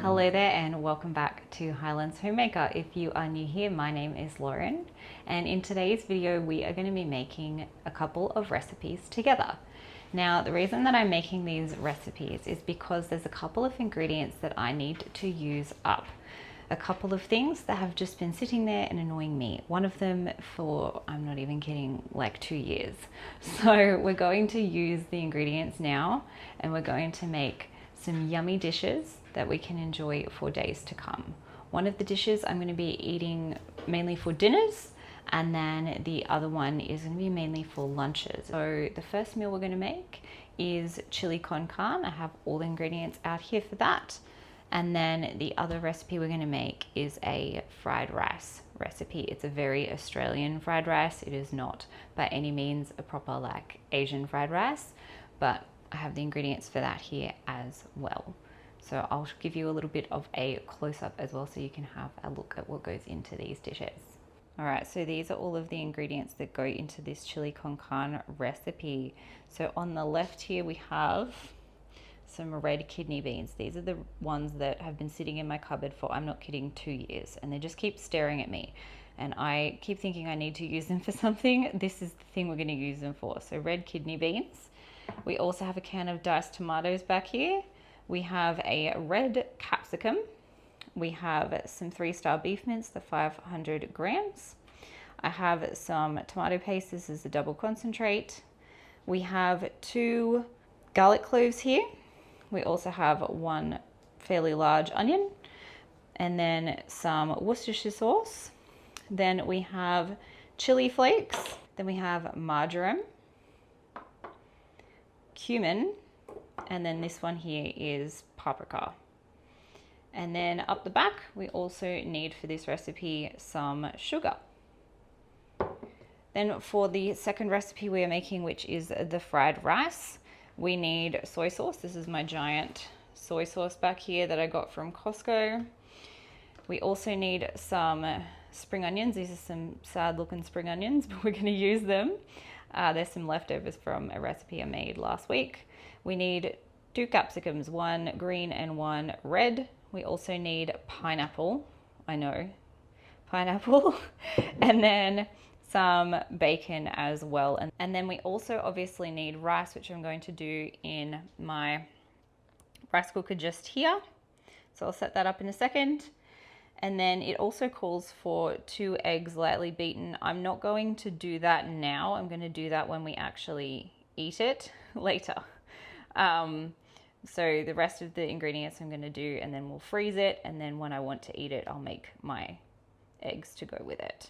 Hello there and welcome back to Highlands Homemaker. If you are new here, my name is Lauren, and in today's video we are going to be making a couple of recipes together. Now the reason that I'm making these recipes is because there's a couple of ingredients that I need to use up. A couple of things that have just been sitting there and annoying me. One of them for, I'm not even kidding, like 2 years. So we're going to use the ingredients now and we're going to make some yummy dishes that we can enjoy for days to come. One of the dishes I'm going to be eating mainly for dinners, and then the other one is going to be mainly for lunches. So the first meal we're going to make is chili con carne. I have all the ingredients out here for that. And then the other recipe we're going to make is a fried rice recipe. It's a very Australian fried rice. It is not by any means a proper like Asian fried rice, but I have the ingredients for that here as well. So I'll give you a little bit of a close-up as well so you can have a look at what goes into these dishes. All right, so these are all of the ingredients that go into this chili con carne recipe. So on the left here we have some red kidney beans. These are the ones that have been sitting in my cupboard for, I'm not kidding, 2 years, and they just keep staring at me. And I keep thinking I need to use them for something. This is the thing we're gonna use them for. So red kidney beans. We also have a can of diced tomatoes back here. We have a red capsicum. We have some 3-star beef mince, the 500 grams. I have some tomato paste. This is a double concentrate. We have 2 garlic cloves here. We also have 1 fairly large onion, and then some Worcestershire sauce. Then we have chili flakes. Then we have marjoram, cumin, and then this one here is paprika. And then up the back, we also need for this recipe some sugar. Then for the second recipe we are making, which is the fried rice, we need soy sauce. This is my giant soy sauce back here that I got from Costco. We also need some spring onions. These are some sad looking spring onions, but we're going to use them. There's some leftovers from a recipe I made last week. We need 2 capsicums, 1 green and 1 red. We also need pineapple. I know, pineapple. And then some bacon as well. And then we also obviously need rice, which I'm going to do in my rice cooker just here. So I'll set that up in a second. And then it also calls for 2 eggs lightly beaten. I'm not going to do that now. I'm going to do that when we actually eat it later. So the rest of the ingredients I'm going to do, and then we'll freeze it. And then when I want to eat it, I'll make my eggs to go with it.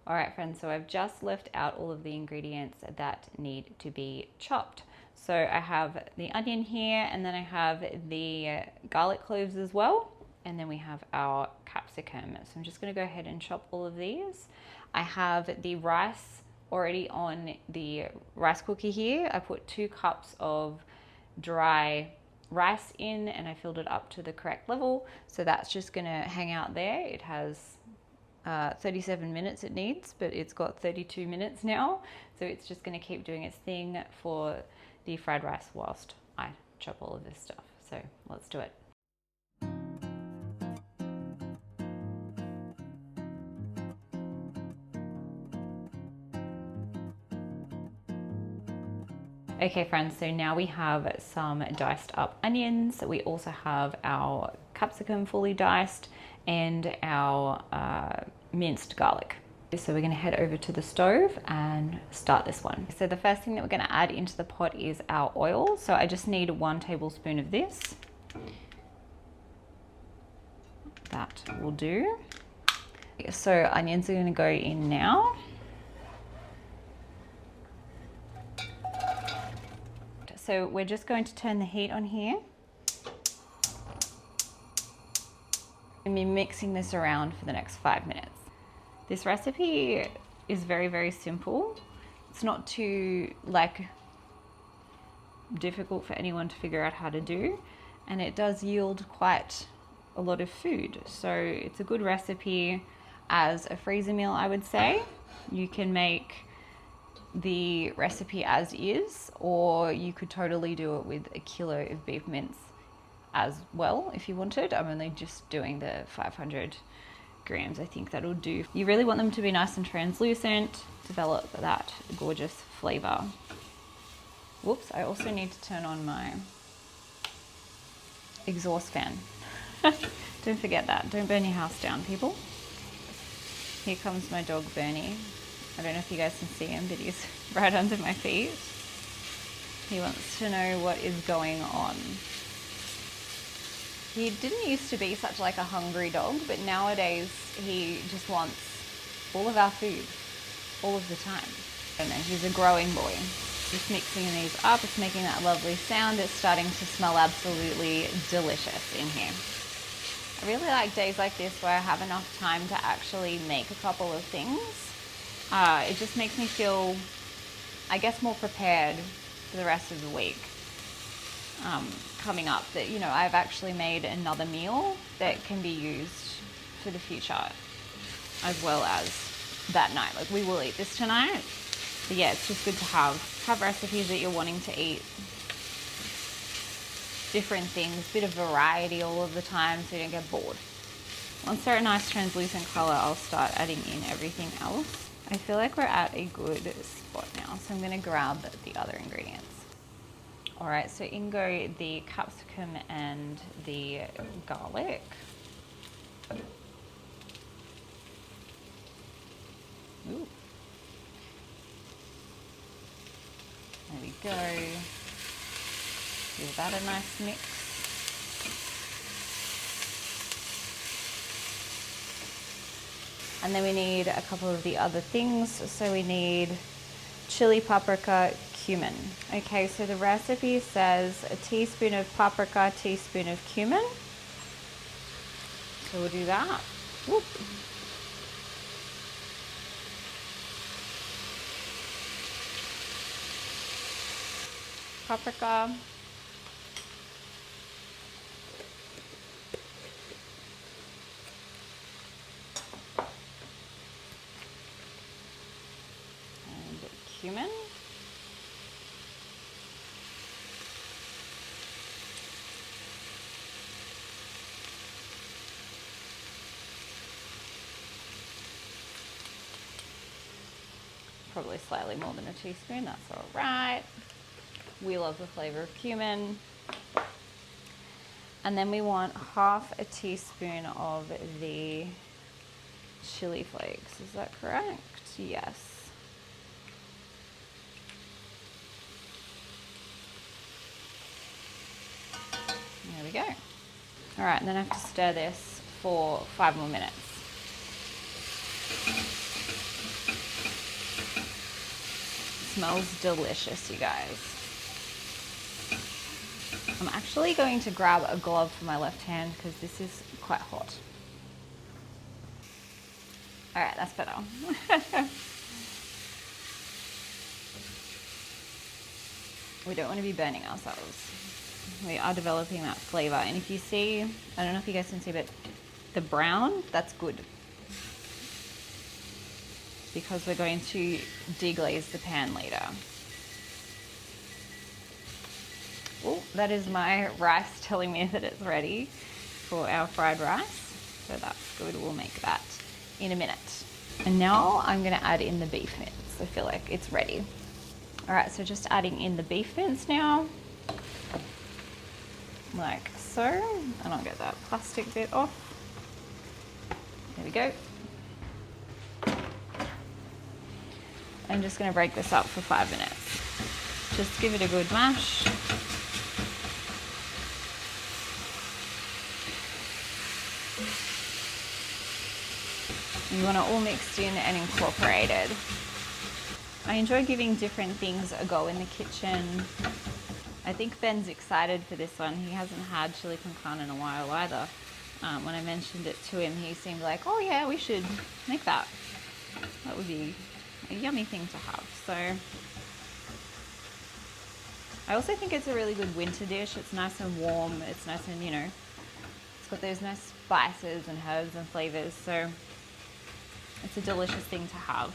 All right, friends, so I've just left out all of the ingredients that need to be chopped. So I have the onion here, and then I have the garlic cloves as well. And then we have our capsicum. So I'm just going to go ahead and chop all of these. I have the rice already on the rice cooker here. I put 2 cups of dry rice in and I filled it up to the correct level. So that's just going to hang out there. It has 37 minutes it needs, but it's got 32 minutes now. So it's just going to keep doing its thing for the fried rice whilst I chop all of this stuff. So let's do it. Okay friends, so now we have some diced up onions. We also have our capsicum fully diced and our minced garlic. So we're going to head over to the stove and start this one. So the first thing that we're going to add into the pot is our oil. So I just need 1 tablespoon of this. That will do. So onions are going to go in now. So we're just going to turn the heat on here. And be mixing this around for the next 5 minutes. This recipe is very, very simple. It's not too difficult for anyone to figure out how to do. And it does yield quite a lot of food. So it's a good recipe as a freezer meal, I would say. You can make the recipe as is, or you could totally do it with a kilo of beef mince as well if you wanted. I'm only just doing the 500 grams. I think that'll do. You really want them to be nice and translucent, develop that gorgeous flavor. Whoops, I also need to turn on my exhaust fan. Don't forget that. Don't burn your house down, people. Here comes my dog Bernie. I don't know if you guys can see him, but he's right under my feet. He wants to know what is going on. He didn't used to be such like a hungry dog, but nowadays he just wants all of our food, all of the time. I don't know, he's a growing boy. Just mixing these up, it's making that lovely sound. It's starting to smell absolutely delicious in here. I really like days like this where I have enough time to actually make a couple of things. It just makes me feel, I guess, more prepared for the rest of the week coming up, that, you know, I've actually made another meal that can be used for the future as well as that night. Like, we will eat this tonight, but yeah, it's just good to have recipes that you're wanting to eat, different things, bit of variety all of the time so you don't get bored. Once they're a nice translucent color, I'll start adding in everything else. I feel like we're at a good spot now, so I'm gonna grab the other ingredients. All right, so in go the capsicum and the garlic. Ooh. There we go. Give that a nice mix. And then we need a couple of the other things. So we need chili, paprika, cumin. Okay, so the recipe says a teaspoon of paprika, teaspoon of cumin. So we'll do that. Whoop. Paprika. And cumin. Probably slightly more than a teaspoon, that's all right. We love the flavor of cumin. And then we want half a teaspoon of the chili flakes. Is that correct? Yes. There we go. All right, and then I have to stir this for 5 more minutes. Smells delicious, you guys. I'm actually going to grab a glove for my left hand because this is quite hot. All right, that's better. We don't want to be burning ourselves. We are developing that flavor. And if you see, I don't know if you guys can see, but the brown, that's good, because we're going to deglaze the pan later. Oh, that is my rice telling me that it's ready for our fried rice. So that's good, we'll make that in a minute. And now I'm gonna add in the beef mince. I feel like it's ready. All right, so just adding in the beef mince now. Like so, and I'll get that plastic bit off. There we go. I'm just going to break this up for 5 minutes. Just give it a good mash. You want it all mixed in and incorporated. I enjoy giving different things a go in the kitchen. I think Ben's excited for this one. He hasn't had chili con carne in a while either. When I mentioned it to him, he seemed like, oh yeah, we should make that. That would be a yummy thing to have. So I also think it's a really good winter dish. It's nice and warm. It's nice and, you know, it's got those nice spices and herbs and flavors. So it's a delicious thing to have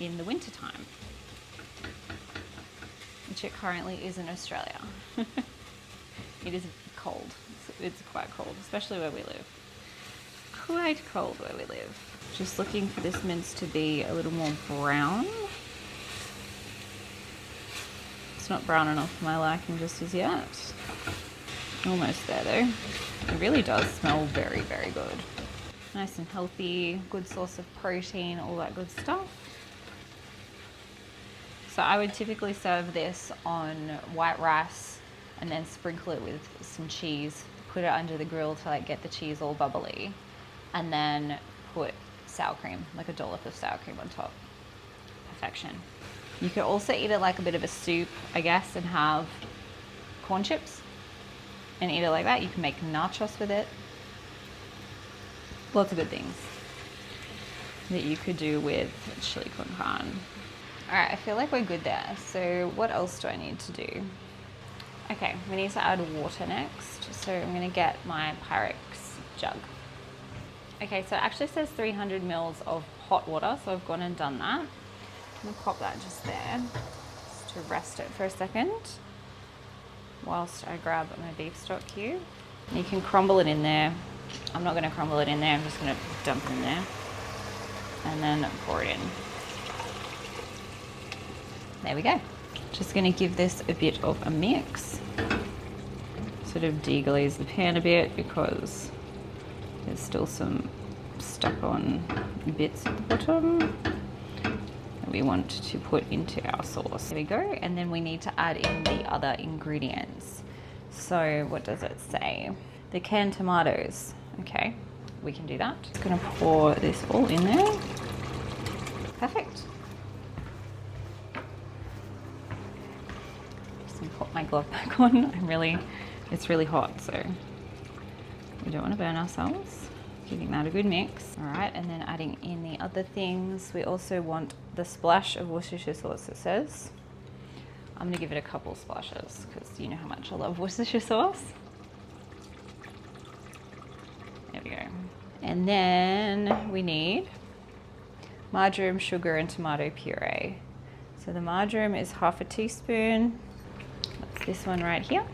in the winter time, which it currently is in Australia. It is cold. It's quite cold, especially where we live. Quite cold where we live. Just looking for this mince to be a little more brown. It's not brown enough for my liking just as yet. Almost there though. It really does smell very, very good. Nice and healthy, good source of protein, all that good stuff. So I would typically serve this on white rice and then sprinkle it with some cheese, put it under the grill to like get the cheese all bubbly, and then put sour cream, like a dollop of sour cream on top. Perfection. You could also eat it like a bit of a soup, I guess, and have corn chips and eat it like that. You can make nachos with it. Lots of good things that you could do with chili con carne. All right, I feel like we're good there. So what else do I need to do? Okay, we need to add water next. So I'm gonna get my Pyrex jug. Okay, so it actually says 300 mils of hot water, so I've gone and done that. I'm gonna pop that just there, just to rest it for a second, whilst I grab my beef stock cube. And you can crumble it in there. I'm not gonna crumble it in there, I'm just gonna dump it in there, and then pour it in. There we go. Just gonna give this a bit of a mix. Sort of deglaze the pan a bit because there's still some stuck on bits at the bottom that we want to put into our sauce. There we go. And then we need to add in the other ingredients. So what does it say? The canned tomatoes. Okay, we can do that. Just gonna pour this all in there. Perfect. Put my glove back on. It's really hot, so we don't want to burn ourselves. Giving that a good mix. All right, and then adding in the other things. We also want the splash of Worcestershire sauce, it says. I'm gonna give it a couple splashes because you know how much I love Worcestershire sauce. There we go. And then we need marjoram, sugar, and tomato puree. So the marjoram is half a teaspoon. That's this one right here.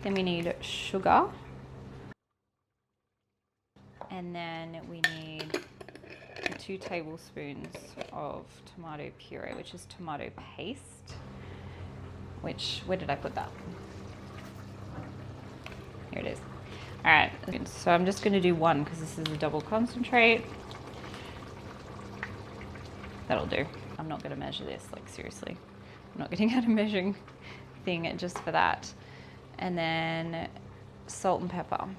Then we need sugar. And then we need 2 tablespoons of tomato puree, which is tomato paste. Where did I put that? Here it is. All right, so I'm just gonna do 1 because this is a double concentrate. That'll do. I'm not gonna measure this, like seriously. I'm not getting out a measuring thing just for that. And then salt and pepper.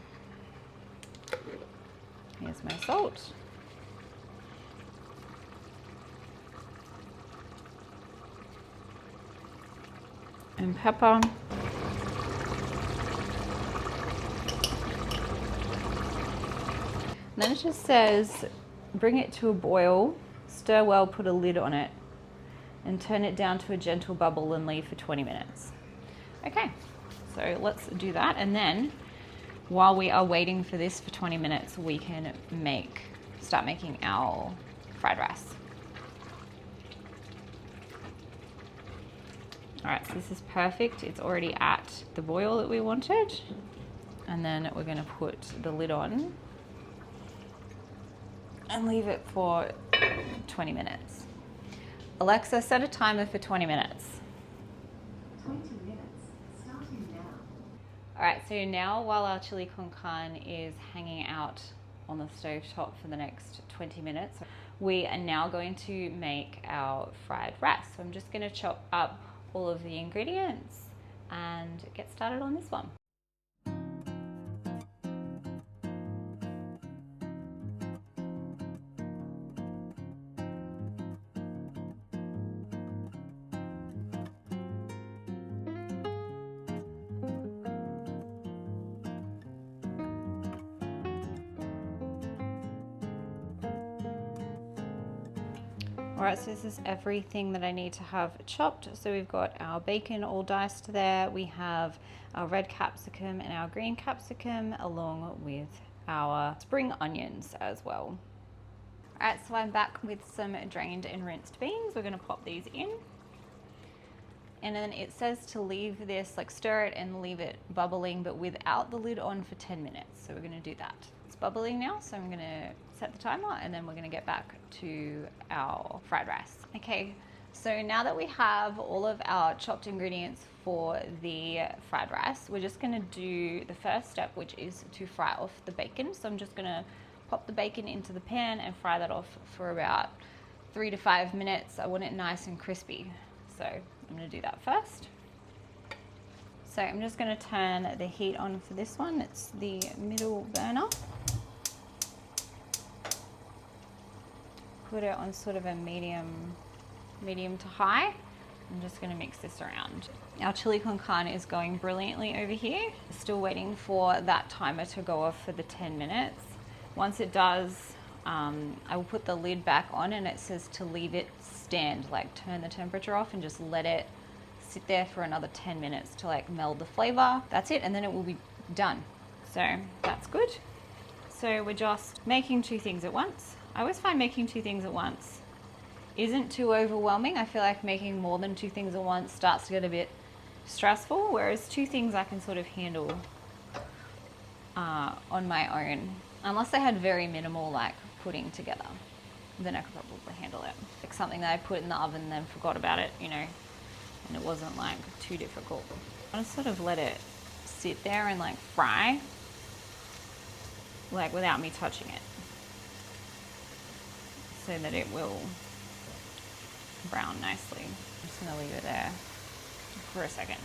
Here's my salt. And pepper. And then it just says, bring it to a boil, stir well, put a lid on it, and turn it down to a gentle bubble and leave for 20 minutes. Okay, so let's do that. And then while we are waiting for this for 20 minutes, we can start making our fried rice. All right, so this is perfect. It's already at the boil that we wanted. And then we're gonna put the lid on and leave it for 20 minutes. Alexa, set a timer for 20 minutes. 20 minutes, starting now. All right, so now while our chili con carne is hanging out on the stove top for the next 20 minutes, we are now going to make our fried rice. So I'm just gonna chop up all of the ingredients and get started on this one. All right, so this is everything that I need to have chopped. So we've got our bacon all diced there. We have our red capsicum and our green capsicum along with our spring onions as well. Alright, so I'm back with some drained and rinsed beans. We're gonna pop these in. And then it says to leave this, like stir it and leave it bubbling, but without the lid on for 10 minutes. So we're gonna do that. It's bubbling now, so I'm gonna set the timer and then we're gonna get back to our fried rice. Okay, so now that we have all of our chopped ingredients for the fried rice, we're just gonna do the first step, which is to fry off the bacon. So I'm just gonna pop the bacon into the pan and fry that off for about 3 to 5 minutes. I want it nice and crispy. So I'm gonna do that first. So I'm just gonna turn the heat on for this one. It's the middle burner. Put it on sort of a medium to high. I'm just gonna mix this around. Our chili con carne is going brilliantly over here. Still waiting for that timer to go off for the 10 minutes. Once it does, I will put the lid back on and it says to leave it stand, like turn the temperature off and just let it sit there for another 10 minutes to like meld the flavor. That's it, and then it will be done. So that's good. So we're just making two things at once. I always find making two things at once isn't too overwhelming. I feel like making more than two things at once starts to get a bit stressful, whereas two things I can sort of handle on my own. Unless I had very minimal like pudding together, then I could probably handle it. Like something that I put in the oven and then forgot about it, you know, and it wasn't like too difficult. I just sort of let it sit there and like fry, like without me touching it, so that it will brown nicely. I'm just gonna leave it there for a second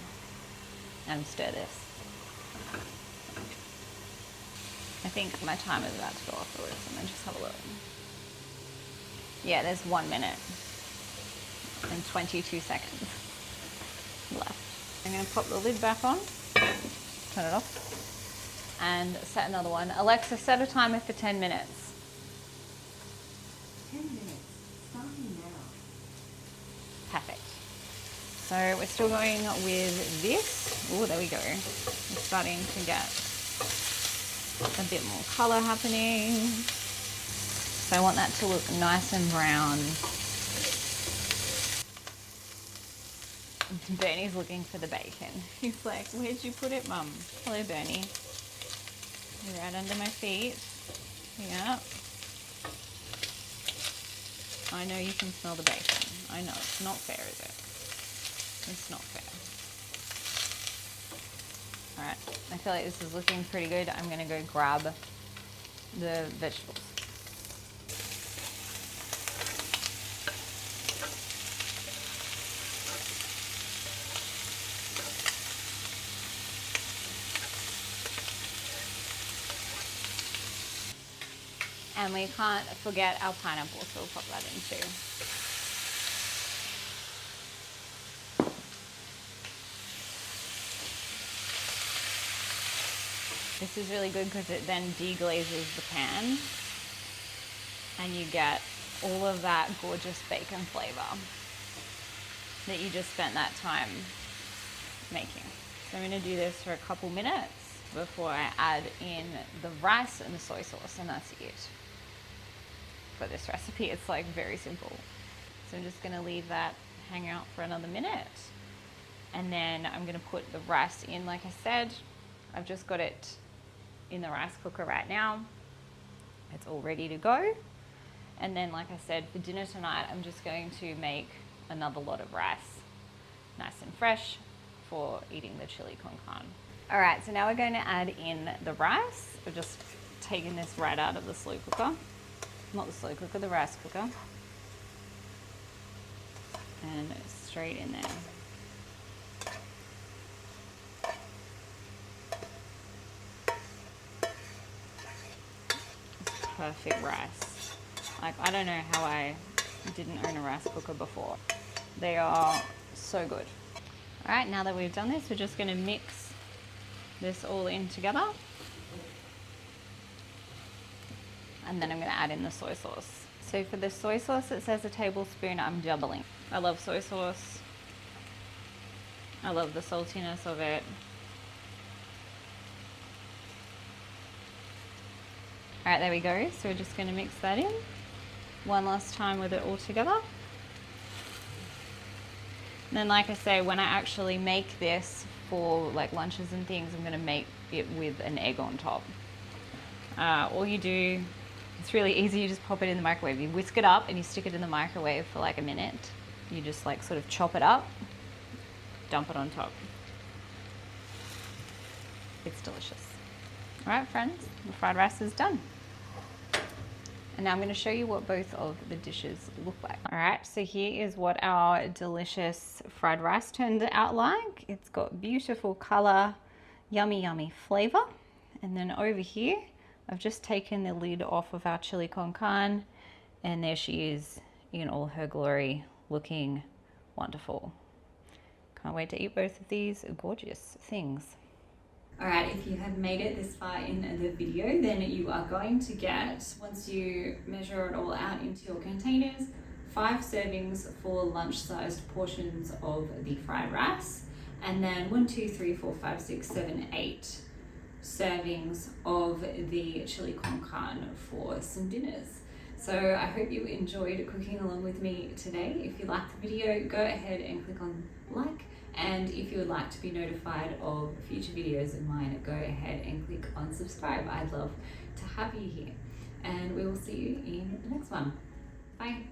and stir this. I think my timer is about to go off for this, and then just have a look. Yeah, there's 1 minute and 22 seconds left. I'm gonna pop the lid back on, turn it off, and set another one. Alexa, set a timer for 10 minutes. 10 minutes, starting now. Perfect. So we're still going with this. Oh, there we go. It's starting to get a bit more color happening. So I want that to look nice and brown. Bernie's looking for the bacon. He's like, where'd you put it, Mum? Hello, Bernie. You're right under my feet. Yeah. I know you can smell the bacon. I know, it's not fair, is it? It's not fair. All right, I feel like this is looking pretty good. I'm gonna go grab the vegetables. And we can't forget our pineapple, so we'll pop that in too. This is really good because it then deglazes the pan and you get all of that gorgeous bacon flavor that you just spent that time making. So I'm going to do this for a couple minutes before I add in the rice and the soy sauce, and that's it for this recipe. It's like very simple. So I'm just going to leave that hang out for another minute, and then I'm going to put the rice in. Like I said, I've just got it in the rice cooker right now. It's all ready to go. And then, like I said, for dinner tonight, I'm just going to make another lot of rice, nice and fresh, for eating the chili con carne. All right, so now we're going to add in the rice. We're just taking this right out of the slow cooker. Not the slow cooker, the rice cooker. And straight in there. Perfect rice. Like, I don't know how I didn't own a rice cooker before. They are so good. All right, now that we've done this, we're just gonna mix this all in together. And then I'm gonna add in the soy sauce. So for the soy sauce, it says a tablespoon. I'm doubling. I love soy sauce. I love the saltiness of it. All right, there we go. So we're just gonna mix that in. one last time with it all together. And then, like I say, when I actually make this for like lunches and things, I'm going to make it with an egg on top. All you do, it's really easy, you just pop it in the microwave. You whisk it up and you stick it in the microwave for like a minute. You just like sort of chop it up, dump it on top. It's delicious. All right, friends, the fried rice is done. And now I'm going to show you what both of the dishes look like. All right, so here is what our delicious fried rice turned out like. It's got beautiful color, yummy, yummy flavor. And then over here, I've just taken the lid off of our chili con carne, and there she is in all her glory, looking wonderful. Can't wait to eat both of these gorgeous things. Alright, if you have made it this far in the video, then you are going to get, once you measure it all out into your containers, 5 servings for lunch-sized portions of the fried rice, and then 1, 2, 3, 4, 5, 6, 7, 8 servings of the chili con carne for some dinners. So I hope you enjoyed cooking along with me today. If you liked the video, go ahead and click on like. And if you would like to be notified of future videos of mine, go ahead and click on subscribe. I'd love to have you here. And we will see you in the next one. Bye.